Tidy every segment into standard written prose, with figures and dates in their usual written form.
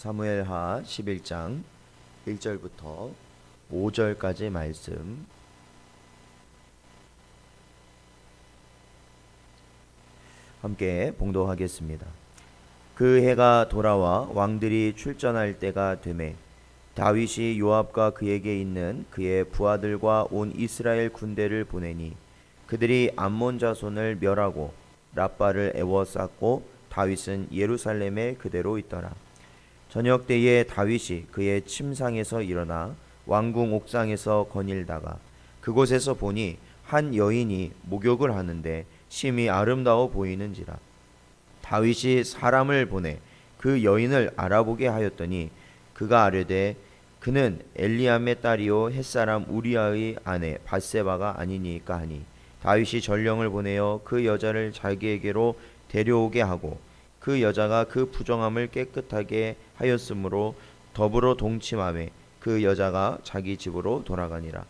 사무엘하 11장 1절부터 5절까지 말씀 함께 봉독하겠습니다. 그 해가 돌아와 왕들이 출전할 때가 되매 다윗이 요압과 그에게 있는 그의 부하들과 온 이스라엘 군대를 보내니 그들이 암몬 자손을 멸하고 랍바를 애워쌌고 다윗은 예루살렘에 그대로 있더라. 저녁 때에 다윗이 그의 침상에서 일어나 왕궁 옥상에서 거닐다가 그곳에서 보니 한 여인이 목욕을 하는데 심히 아름다워 보이는지라. 다윗이 사람을 보내 그 여인을 알아보게 하였더니 그가 아뢰되 그는 엘리암의 딸이요 햇사람 우리아의 아내 밧세바가 아니니까 하니 다윗이 전령을 보내어 그 여자를 자기에게로 데려오게 하고 그 여자가 그 부정함을 깨끗하게 하였으므로 더불어 동침하매 그 여자가 자기 집으로 돌아가니라.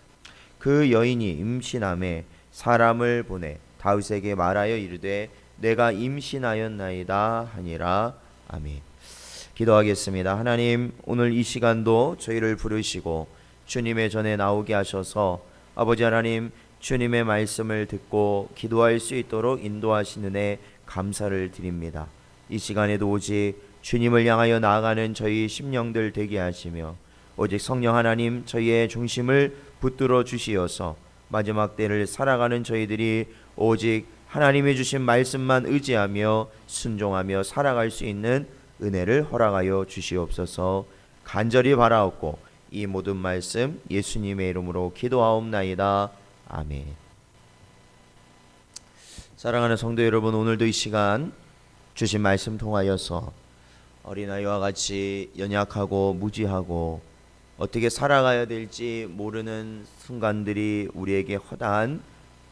그 여인이 임신함에 사람을 보내 다윗에게 말하여 이르되 내가 임신하였나이다 하니라. 아멘. 기도하겠습니다. 하나님, 오늘 이 시간도 저희를 부르시고 주님의 전에 나오게 하셔서 아버지 하나님, 주님의 말씀을 듣고 기도할 수 있도록 인도하시는 애 감사를 드립니다. 이 시간에도 오직 주님을 향하여 나아가는 저희 심령들 되게 하시며 오직 성령 하나님 저희의 중심을 붙들어 주시어서 마지막 때를 살아가는 저희들이 오직 하나님이 주신 말씀만 의지하며 순종하며 살아갈 수 있는 은혜를 허락하여 주시옵소서. 간절히 바라옵고 이 모든 말씀 예수님의 이름으로 기도하옵나이다. 아멘. 사랑하는 성도 여러분, 오늘도 이 시간 주신 말씀 통하여서 어린아이와 같이 연약하고 무지하고 어떻게 살아가야 될지 모르는 순간들이 우리에게 허다한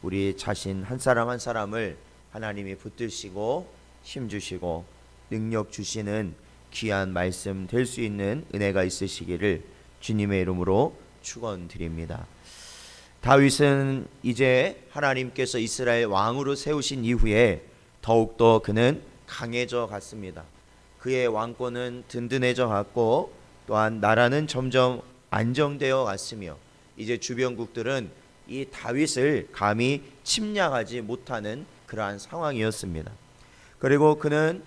우리 자신 한 사람 한 사람을 하나님이 붙드시고 힘주시고 능력 주시는 귀한 말씀 될 수 있는 은혜가 있으시기를 주님의 이름으로 축원드립니다. 다윗은 이제 하나님께서 이스라엘 왕으로 세우신 이후에 더욱더 그는 강해져 갔습니다. 그의 왕권은 든든해져 갔고 또한 나라는 점점 안정되어 갔으며 이제 주변국들은 이 다윗을 감히 침략하지 못하는 그러한 상황이었습니다. 그리고 그는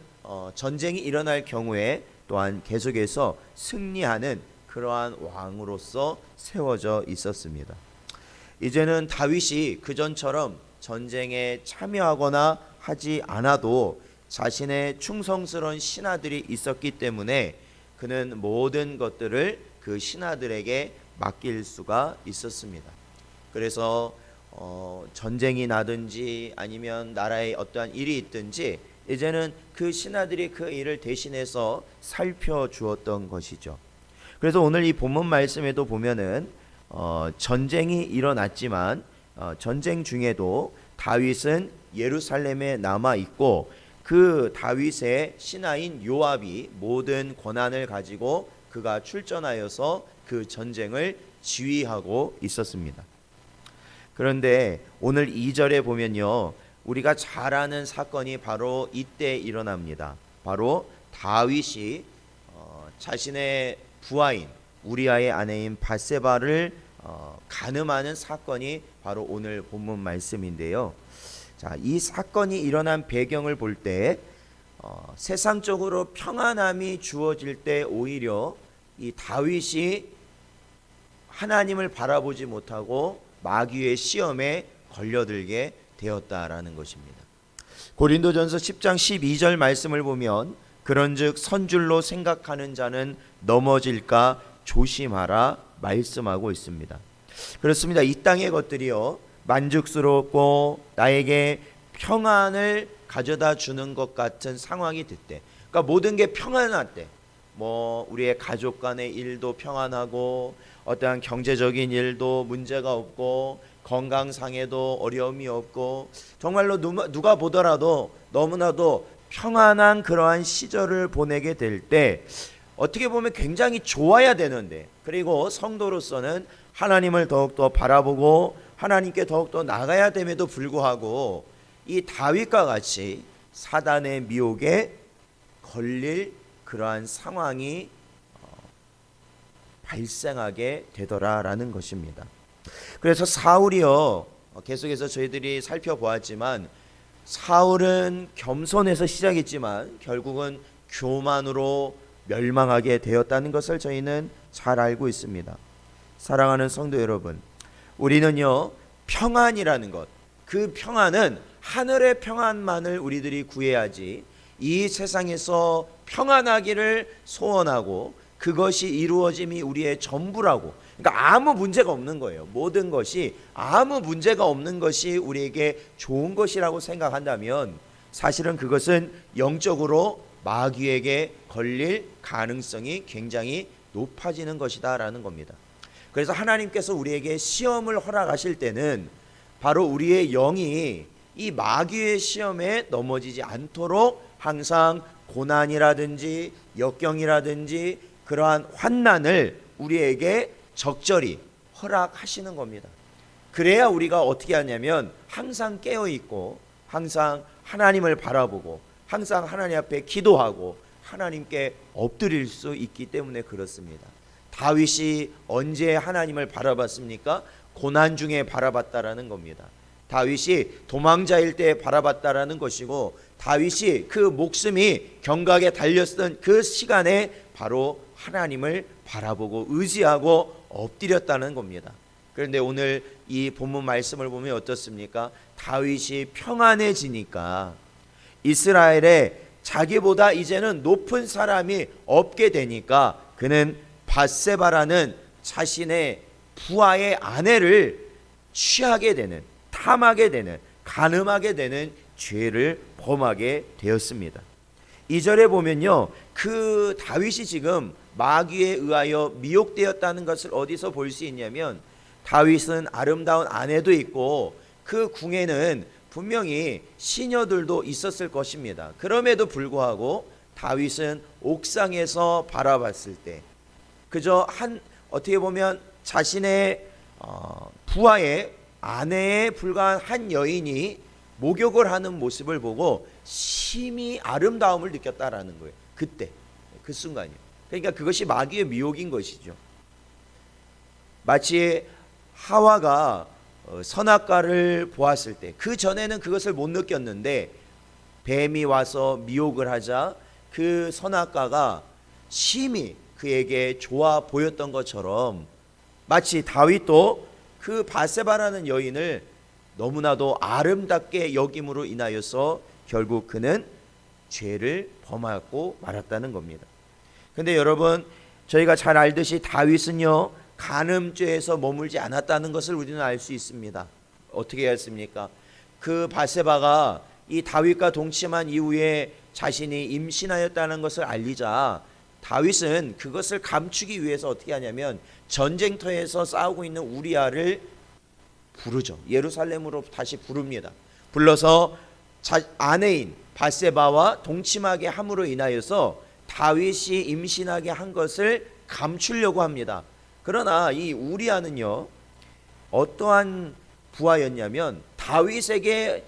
전쟁이 일어날 경우에 또한 계속해서 승리하는 그러한 왕으로서 세워져 있었습니다. 이제는 다윗이 그전처럼 전쟁에 참여하거나 하지 않아도 자신의 충성스러운 신하들이 있었기 때문에 그는 모든 것들을 그 신하들에게 맡길 수가 있었습니다. 그래서 전쟁이 나든지 아니면 나라에 어떠한 일이 있든지 이제는 그 신하들이 그 일을 대신해서 살펴주었던 것이죠. 그래서 오늘 이 본문 말씀에도 보면은 전쟁이 일어났지만 전쟁 중에도 다윗은 예루살렘에 남아 있고 그 다윗의 신하인 요압이 모든 권한을 가지고 그가 출전하여서 그 전쟁을 지휘하고 있었습니다. 그런데 오늘 2절에 보면요, 우리가 잘 아는 사건이 바로 이때 일어납니다. 바로 다윗이 자신의 부하인 우리아의 아내인 밧세바를 간음하는 사건이 바로 오늘 본문 말씀인데요. 자, 이 사건이 일어난 배경을 볼 때 세상적으로 평안함이 주어질 때 오히려 이 다윗이 하나님을 바라보지 못하고 마귀의 시험에 걸려들게 되었다라는 것입니다. 고린도전서 10장 12절 말씀을 보면 그런즉 선줄로 생각하는 자는 넘어질까 조심하라 말씀하고 있습니다. 그렇습니다. 이 땅의 것들이요 만족스럽고 나에게 평안을 가져다 주는 것 같은 상황이 될 때, 그러니까 모든 게 평안할 때, 우리의 가족 간의 일도 평안하고 어떠한 경제적인 일도 문제가 없고 건강상에도 어려움이 없고 정말로 누가 보더라도 너무나도 평안한 그러한 시절을 보내게 될 때 어떻게 보면 굉장히 좋아야 되는데, 그리고 성도로서는 하나님을 더욱더 바라보고 하나님께 더욱더 나가야 됨에도 불구하고 이 다윗과 같이 사단의 미혹에 걸릴 그러한 상황이 발생하게 되더라라는 것입니다. 그래서 사울이요, 계속해서 저희들이 살펴보았지만 사울은 겸손해서 시작했지만 결국은 교만으로 멸망하게 되었다는 것을 저희는 잘 알고 있습니다. 사랑하는 성도 여러분, 우리는요 평안이라는 것, 그 평안은 하늘의 평안만을 우리들이 구해야지 이 세상에서 평안하기를 소원하고 그것이 이루어짐이 우리의 전부라고, 그러니까 아무 문제가 없는 거예요. 모든 것이 아무 문제가 없는 것이 우리에게 좋은 것이라고 생각한다면 사실은 그것은 영적으로 마귀에게 걸릴 가능성이 굉장히 높아지는 것이다 라는 겁니다. 그래서 하나님께서 우리에게 시험을 허락하실 때는 바로 우리의 영이 이 마귀의 시험에 넘어지지 않도록 항상 고난이라든지 역경이라든지 그러한 환난을 우리에게 적절히 허락하시는 겁니다. 그래야 우리가 어떻게 하냐면 항상 깨어있고 항상 하나님을 바라보고 항상 하나님 앞에 기도하고 하나님께 엎드릴 수 있기 때문에 그렇습니다. 다윗이 언제 하나님을 바라봤습니까? 고난 중에 바라봤다라는 겁니다. 다윗이 도망자일 때 바라봤다라는 것이고 다윗이 그 목숨이 경각에 달렸던 그 시간에 바로 하나님을 바라보고 의지하고 엎드렸다는 겁니다. 그런데 오늘 이 본문 말씀을 보면 어떻습니까? 다윗이 평안해지니까 이스라엘에 자기보다 이제는 높은 사람이 없게 되니까 그는 밧세바라는 자신의 부하의 아내를 취하게 되는, 탐하게 되는, 간음하게 되는 죄를 범하게 되었습니다. 2절에 보면요, 그 다윗이 지금 마귀에 의하여 미혹되었다는 것을 어디서 볼 수 있냐면 다윗은 아름다운 아내도 있고 그 궁에는 분명히 시녀들도 있었을 것입니다. 그럼에도 불구하고 다윗은 옥상에서 바라봤을 때 그저 어떻게 보면 자신의 부하의 아내에 불과한 한 여인이 목욕을 하는 모습을 보고 심히 아름다움을 느꼈다라는 거예요. 그때 그 순간이요. 그러니까 그것이 마귀의 미혹인 것이죠. 마치 하와가 선악과를 보았을 때 그 전에는 그것을 못 느꼈는데 뱀이 와서 미혹을 하자 그 선악과가 심히 그에게 좋아 보였던 것처럼 마치 다윗도 그 밧세바라는 여인을 너무나도 아름답게 여김으로 인하여서 결국 그는 죄를 범하고 말았다는 겁니다. 근데 여러분, 저희가 잘 알듯이 다윗은요 간음죄에서 머물지 않았다는 것을 우리는 알 수 있습니다. 어떻게 했습니까? 그 밧세바가 이 다윗과 동침한 이후에 자신이 임신하였다는 것을 알리자 다윗은 그것을 감추기 위해서 어떻게 하냐면 전쟁터에서 싸우고 있는 우리아를 부르죠. 예루살렘으로 다시 부릅니다. 불러서 아내인 밧세바와 동침하게 함으로 인하여서 다윗이 임신하게 한 것을 감추려고 합니다. 그러나 이 우리아는요 어떠한 부하였냐면 다윗에게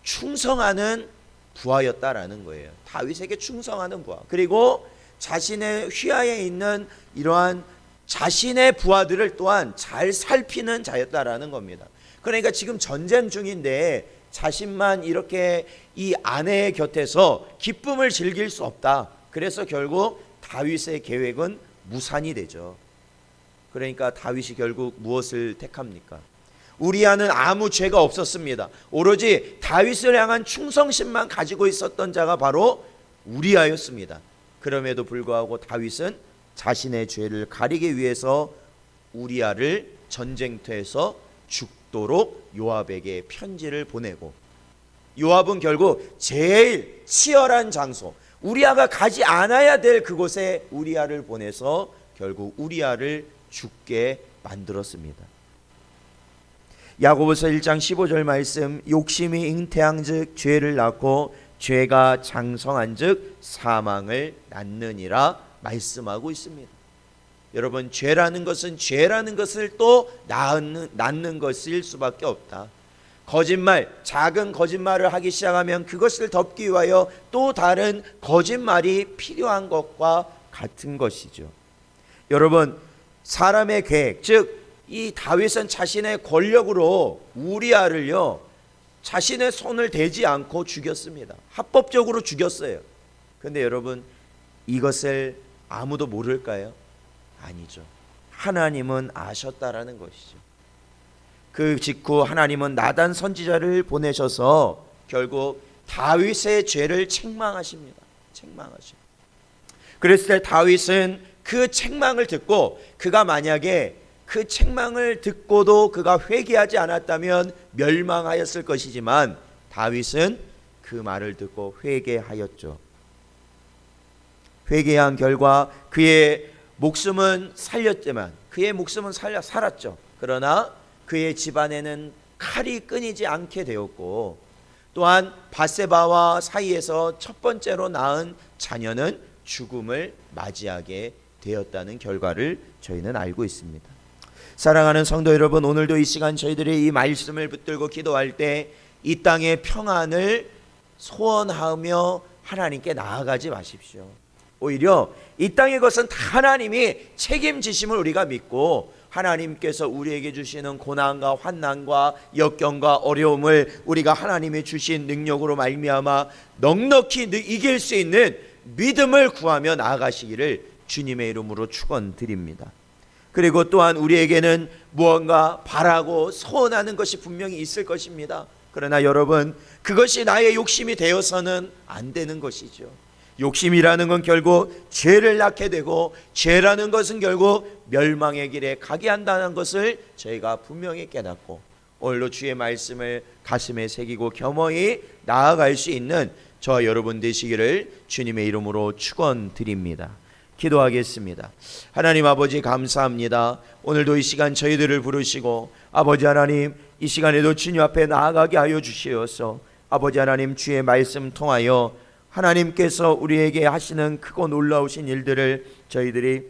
충성하는 부하였다라는 거예요. 다윗에게 충성하는 부하. 그리고 자신의 휘하에 있는 이러한 자신의 부하들을 또한 잘 살피는 자였다라는 겁니다. 그러니까 지금 전쟁 중인데 자신만 이렇게 이 아내의 곁에서 기쁨을 즐길 수 없다. 그래서 결국 다윗의 계획은 무산이 되죠. 그러니까 다윗이 결국 무엇을 택합니까? 우리아는 아무 죄가 없었습니다. 오로지 다윗을 향한 충성심만 가지고 있었던 자가 바로 우리아였습니다. 그럼에도 불구하고 다윗은 자신의 죄를 가리기 위해서 우리아를 전쟁터에서 죽도록 요압에게 편지를 보내고 요압은 결국 제일 치열한 장소 우리아가 가지 않아야 될 그곳에 우리아를 보내서 결국 우리아를 죽게 만들었습니다. 야고보서 1장 15절 말씀, 욕심이 잉태한즉 죄를 낳고 죄가 장성한즉 사망을 낳느니라 말씀하고 있습니다. 여러분, 죄라는 것은 죄라는 것을 또 낳는 것일 수밖에 없다. 거짓말, 작은 거짓말을 하기 시작하면 그것을 덮기 위하여 또 다른 거짓말이 필요한 것과 같은 것이죠. 여러분, 사람의 계획, 즉 이 다윗은 자신의 권력으로 우리아를요 자신의 손을 대지 않고 죽였습니다. 합법적으로 죽였어요. 그런데 여러분, 이것을 아무도 모를까요? 아니죠. 하나님은 아셨다라는 것이죠. 그 직후 하나님은 나단 선지자를 보내셔서 결국 다윗의 죄를 책망하십니다. 책망하십니다. 그랬을 때 다윗은 그 책망을 듣고, 그가 만약에 그 책망을 듣고도 그가 회개하지 않았다면 멸망하였을 것이지만, 다윗은 그 말을 듣고 회개하였죠. 회개한 결과 그의 목숨은 살렸지만, 그의 목숨은 살았죠. 그러나 그의 집안에는 칼이 끊이지 않게 되었고, 또한 밧세바와 사이에서 첫 번째로 낳은 자녀는 죽음을 맞이하게 되었다는 결과를 저희는 알고 있습니다. 사랑하는 성도 여러분, 오늘도 이 시간 저희들이 이 말씀을 붙들고 기도할 때 이 땅의 평안을 소원하며 하나님께 나아가지 마십시오. 오히려 이 땅의 것은 다 하나님이 책임지심을 우리가 믿고, 하나님께서 우리에게 주시는 고난과 환난과 역경과 어려움을 우리가 하나님이 주신 능력으로 말미암아 넉넉히 이길 수 있는 믿음을 구하며 나아가시기를 주님의 이름으로 축원드립니다. 그리고 또한 우리에게는 무언가 바라고 소원하는 것이 분명히 있을 것입니다. 그러나 여러분, 그것이 나의 욕심이 되어서는 안 되는 것이죠. 욕심이라는 건 결국 죄를 낳게 되고, 죄라는 것은 결국 멸망의 길에 가게 한다는 것을 저희가 분명히 깨닫고, 오늘도 주의 말씀을 가슴에 새기고 겸허히 나아갈 수 있는 저 여러분 되시기를 주님의 이름으로 축원드립니다. 기도하겠습니다. 하나님 아버지, 감사합니다. 오늘도 이 시간 저희들을 부르시고, 아버지 하나님, 이 시간에도 주님 앞에 나아가게 하여 주시옵소서. 아버지 하나님, 주의 말씀 통하여 하나님께서 우리에게 하시는 크고 놀라우신 일들을 저희들이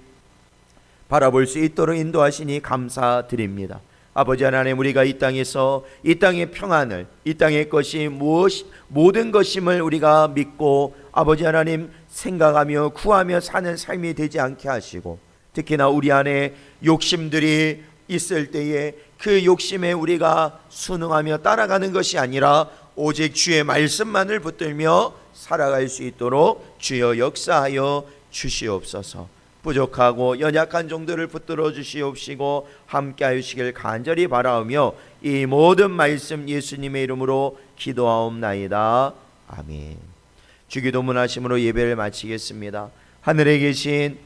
바라볼 수 있도록 인도하시니 감사드립니다. 아버지 하나님, 우리가 이 땅에서 이 땅의 평안을, 이 땅의 것이 모든 것임을 우리가 믿고, 아버지 하나님, 생각하며 구하며 사는 삶이 되지 않게 하시고, 특히나 우리 안에 욕심들이 있을 때에 그 욕심에 우리가 순응하며 따라가는 것이 아니라 오직 주의 말씀만을 붙들며 살아갈 수 있도록 주여 역사하여 주시옵소서. 부족하고 연약한 종들을 붙들어 주시옵시고 함께 하시길 간절히 바라오며 이 모든 말씀 예수님의 이름으로 기도하옵나이다. 아멘. 주기도문 하심으로 예배를 마치겠습니다. 하늘에 계신